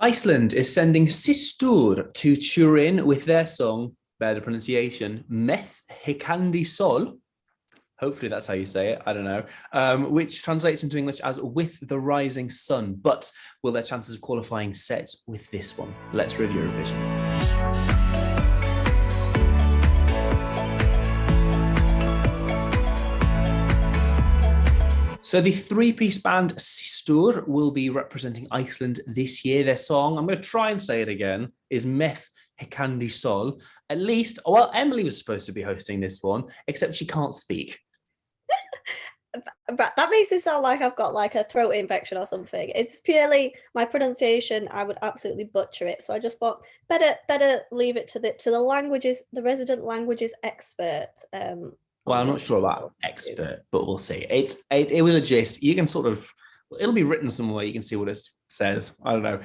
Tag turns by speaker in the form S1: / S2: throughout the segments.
S1: Iceland is sending Systur to Turin with their song, bear the pronunciation, Með Hækkandi Sól. Hopefully that's how you say it, I don't know, which translates into English as with the rising sun. But will their chances of qualifying set with this one? Let's review Eurovision. So the three-piece band Systur will be representing Iceland this year. Their song, I'm going to try and say it again, is Með Hækkandi Sól. At least, well, Emily was supposed to be hosting this one, except she can't speak.
S2: That makes it sound like I've got like a throat infection or something. It's purely my pronunciation. I would absolutely butcher it. So I just thought better leave it to the languages, the resident languages expert.
S1: Well, I'm not sure about expert, but we'll see. It was a gist. You can sort of, it'll be written somewhere. You can see what it says. I don't know.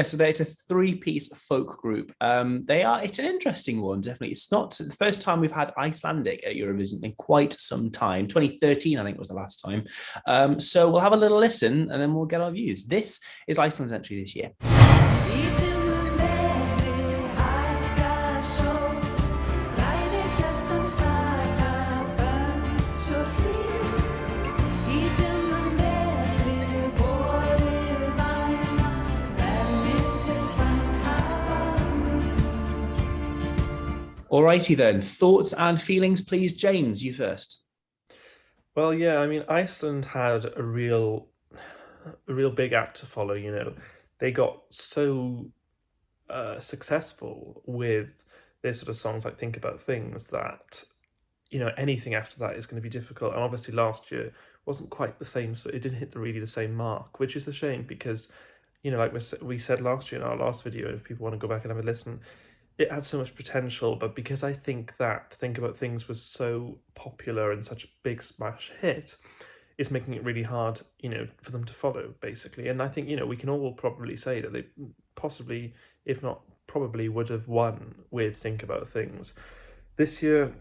S1: So it's a three-piece folk group. It's an interesting one, definitely. It's not the first time we've had Icelandic at Eurovision in quite some time. 2013, I think, was the last time. So we'll have a little listen and then we'll get our views. This is Iceland's entry this year. Alrighty then, thoughts and feelings, please. James, you first.
S3: Well, yeah, I mean, Iceland had a real big act to follow, you know. They got so successful with their sort of songs like Think About Things that, you know, anything after that is going to be difficult. And obviously last year wasn't quite the same, so it didn't hit really the same mark, which is a shame because, you know, like we said last year in our last video, if people want to go back and have a listen, it had so much potential, but because I think that Think About Things was so popular and such a big smash hit, it's making it really hard, you know, for them to follow, basically. And I think, you know, we can all probably say that they possibly, if not probably, would have won with Think About Things. This year,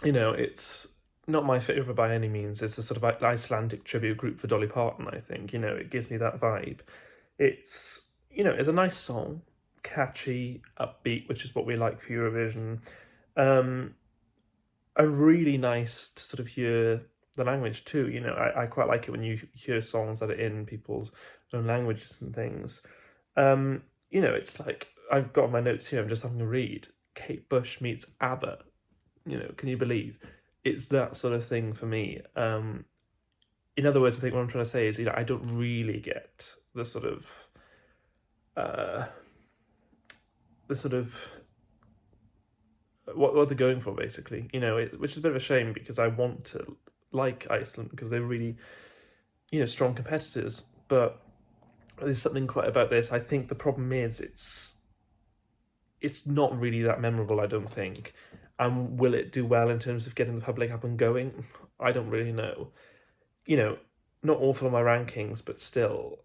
S3: you know, it's not my favourite by any means. It's a sort of Icelandic tribute group for Dolly Parton, I think. You know, it gives me that vibe. It's, you know, it's a nice song. Catchy, upbeat, which is what we like for Eurovision, and really nice to sort of hear the language too. You know, I quite like it when you hear songs that are in people's own languages and things. You know, it's like, I've got my notes here, I'm just having to read. Kate Bush meets ABBA. You know, can you believe? It's that sort of thing for me. In other words, I think what I'm trying to say is, you know, I don't really get the sort of what they're going for, basically, you know, which is a bit of a shame because I want to like Iceland because they're really, you know, strong competitors. But there's something quite about this. I think the problem is it's not really that memorable, I don't think. And will it do well in terms of getting the public up and going? I don't really know. You know, not awful on my rankings, but still,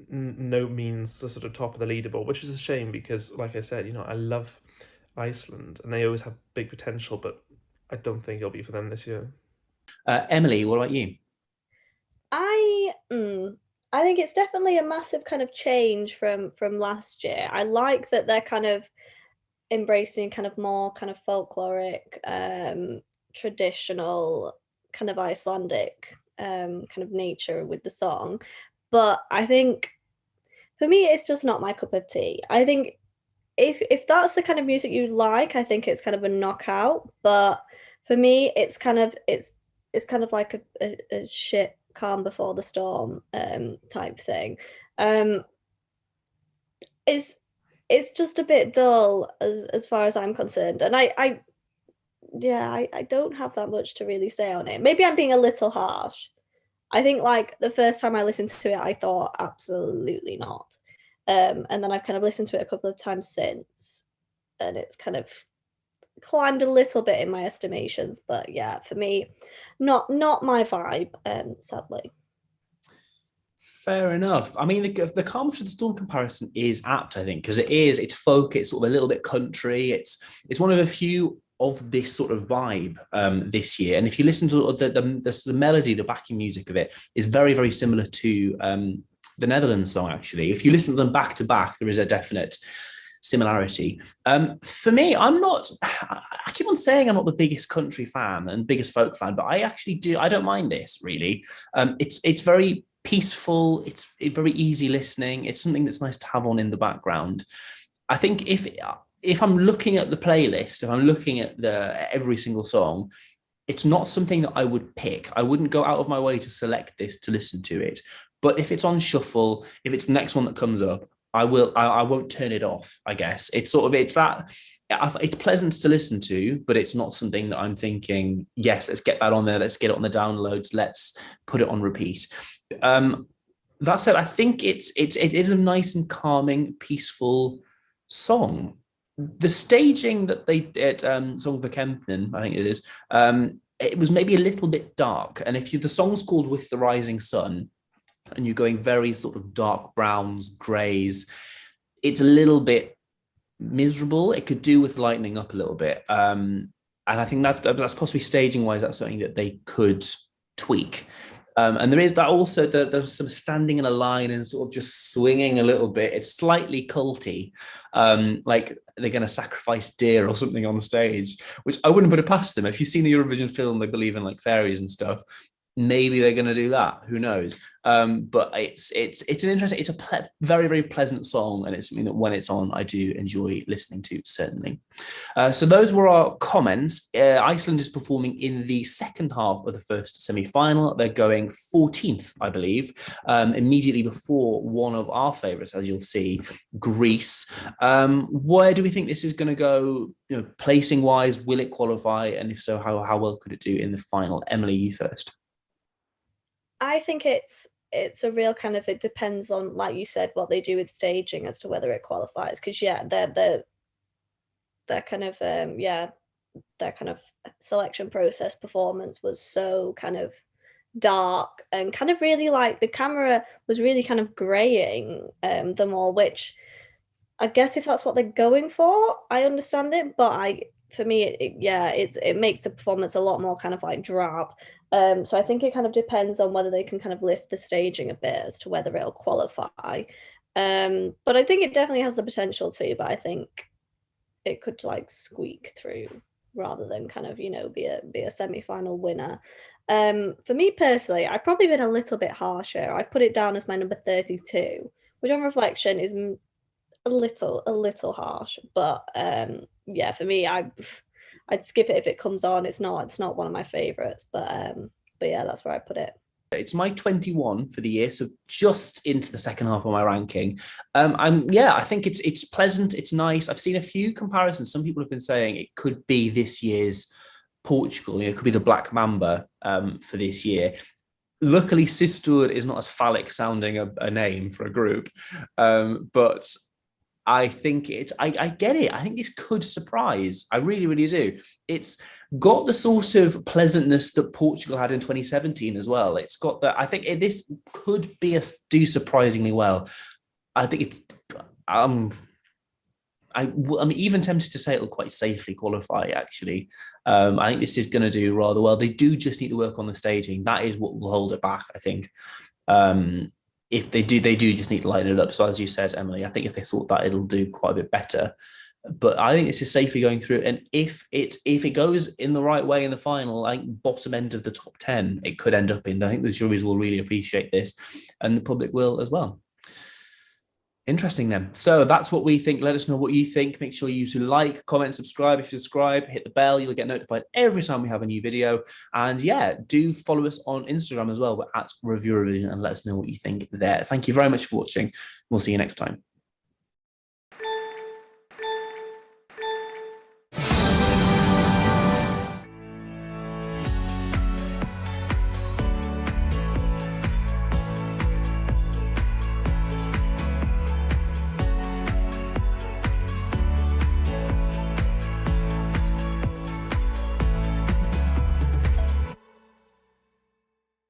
S3: no means the sort of top of the leaderboard, which is a shame because, like I said, you know, I love Iceland and they always have big potential, but I don't think it'll be for them this year.
S1: Emily, what about you?
S2: I think it's definitely a massive kind of change from last year. I like that they're kind of embracing kind of more kind of folkloric, traditional kind of Icelandic kind of nature with the song. But I think for me, it's just not my cup of tea. I think if that's the kind of music you like, I think it's kind of a knockout. But for me, it's kind of like a shit calm before the storm type thing. It's just a bit dull as far as I'm concerned, and I don't have that much to really say on it. Maybe I'm being a little harsh. I think like the first time I listened to it, I thought absolutely not. And then I've kind of listened to it a couple of times since, and it's kind of climbed a little bit in my estimations. But yeah, for me, not my vibe, sadly.
S1: Fair enough. I mean, the Calm Before the Storm comparison is apt, I think, because it's folk, it's sort of a little bit country. It's one of the few of this sort of vibe this year. And if you listen to the melody, the backing music of it is very, very similar to the Netherlands song, actually. If you listen to them back to back, there is a definite similarity. For me, I keep on saying I'm not the biggest country fan and biggest folk fan, but I actually do. I don't mind this, really. It's very peaceful. It's very easy listening. It's something that's nice to have on in the background. I think if I'm looking at the playlist, if I'm looking at every single song, it's not something that I would pick. I wouldn't go out of my way to select this to listen to it. But if it's on shuffle, if it's the next one that comes up, I won't turn it off, I guess. It's pleasant to listen to, but it's not something that I'm thinking, yes, let's get that on there. Let's get it on the downloads. Let's put it on repeat. That said, I think it is a nice and calming, peaceful song. The staging that they did, Song for Kempnen, I think it is, it was maybe a little bit dark. And if the song's called With the Rising Sun, and you're going very sort of dark browns, greys, it's a little bit miserable. It could do with lightening up a little bit. And I think that's possibly staging-wise, that's something that they could tweak. And there is that also, there's some standing in a line and sort of just swinging a little bit. It's slightly culty, like they're going to sacrifice deer or something on stage, which I wouldn't put it past them. If you've seen the Eurovision film, they believe in like fairies and stuff. Maybe they're going to do that. Who knows? But it's an interesting, it's a very, very pleasant song. And it's something that when it's on, I do enjoy listening to, certainly. So those were our comments. Iceland is performing in the second half of the first semi-final. They're going 14th, I believe, immediately before one of our favourites, as you'll see, Greece. Where do we think this is going to go, placing wise? Will it qualify? And if so, how well could it do in the final? Emily, you first.
S2: I think it's a real kind of, it depends on, like you said, what they do with staging as to whether it qualifies. Because their kind of their kind of selection process performance was so kind of dark and kind of really, like, the camera was really kind of graying them all, which I guess if that's what they're going for, I understand it. But for me, it makes the performance a lot more kind of like drab. So I think it kind of depends on whether they can kind of lift the staging a bit as to whether it'll qualify. But I think it definitely has the potential to, but I think it could like squeak through rather than kind of, be a semi-final winner. For me personally, I've probably been a little bit harsher. I put it down as my number 32, which on reflection is a little harsh. But for me, I'd skip it if it comes on. It's not one of my favorites, but yeah, that's where I put it.
S1: It's my 21 for the year, so just into the second half of my ranking. I think it's pleasant, it's nice. I've seen a few comparisons. Some people have been saying it could be this year's Portugal. It could be the Black Mamba for this year. Luckily, Systur is not as phallic sounding a name for a group, but I think I get it. I think this could surprise. I really, really do. It's got the sort of pleasantness that Portugal had in 2017 as well. It's got that. I think this could do surprisingly well. I think it's. I'm even tempted to say it'll quite safely qualify, actually. I think this is going to do rather well. They do just need to work on the staging. That is what will hold it back, I think. If they do just need to lighten it up. So as you said, Emily, I think if they sort that, it'll do quite a bit better. But I think this is safely going through. And if it goes in the right way in the final, I think bottom end of the top 10, it could end up in. I think the juries will really appreciate this, and the public will as well. Interesting then. So that's what we think. Let us know what you think. Make sure you like, comment, subscribe. If you subscribe, hit the bell. You'll get notified every time we have a new video. And do follow us on Instagram as well. We're at Review Eurovision, and let us know what you think there. Thank you very much for watching. We'll see you next time.